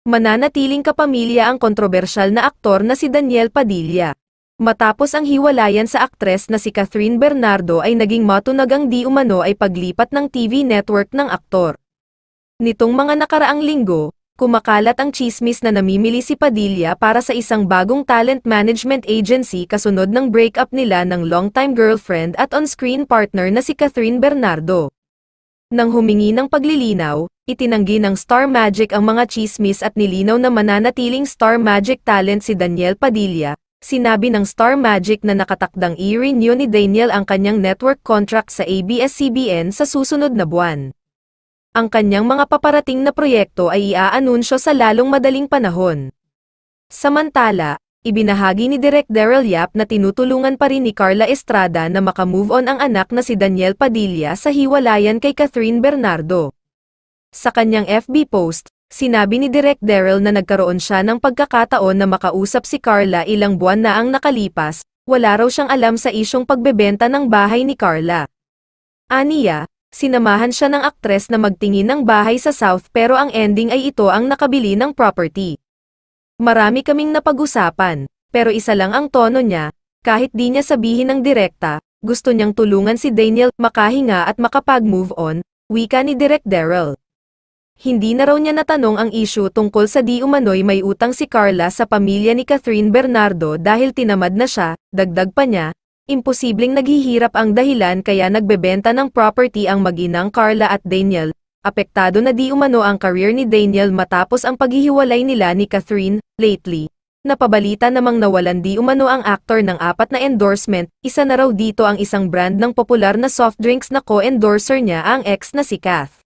Mananatiling kapamilya ang kontrobersyal na aktor na si Daniel Padilla. Matapos ang hiwalayan sa aktres na si Catherine Bernardo ay naging matunag ang di umano ay paglipat ng TV network ng aktor. Nitong mga nakaraang linggo, kumakalat ang tsismis na namimili si Padilla para sa isang bagong talent management agency kasunod ng breakup nila ng longtime girlfriend at on-screen partner na si Catherine Bernardo. Nang humingi ng paglilinaw, itinanggi ng Star Magic ang mga tsismis at nilinaw na mananatiling Star Magic talent si Daniel Padilla. Sinabi ng Star Magic na nakatakdang i-renew ni Daniel ang kanyang network contract sa ABS-CBN sa susunod na buwan. Ang kanyang mga paparating na proyekto ay iaanunsyo sa lalong madaling panahon. Samantala, ibinahagi ni Direk Daryl Yap na tinutulungan pa rin ni Carla Estrada na makamove on ang anak na si Daniel Padilla sa hiwalayan kay Catherine Bernardo. Sa kanyang FB post, sinabi ni Direk Daryl na nagkaroon siya ng pagkakataon na makausap si Carla ilang buwan na ang nakalipas, wala raw siyang alam sa isyong pagbebenta ng bahay ni Carla. Aniya, sinamahan siya ng aktres na magtingin ng bahay sa South pero ang ending ay ito ang nakabili ng property. Marami kaming napag-usapan, pero isa lang ang tono niya, kahit di niya sabihin ng direkta, gusto niyang tulungan si Daniel makahinga at makapag-move on, wika ni Direk Daryl. Hindi na raw niya natanong ang issue tungkol sa di umano'y may utang si Carla sa pamilya ni Catherine Bernardo dahil tinamad na siya, dagdag pa niya, imposibleng naghihirap ang dahilan kaya nagbebenta ng property ang mag-inang Carla at Daniel. Apektado na di umano ang career ni Daniel matapos ang paghihiwalay nila ni Catherine. Lately, napabalita namang nawalan di umano ang aktor ng 4 na endorsement, isa na raw dito ang isang brand ng popular na soft drinks na co-endorser niya ang ex na si Kath.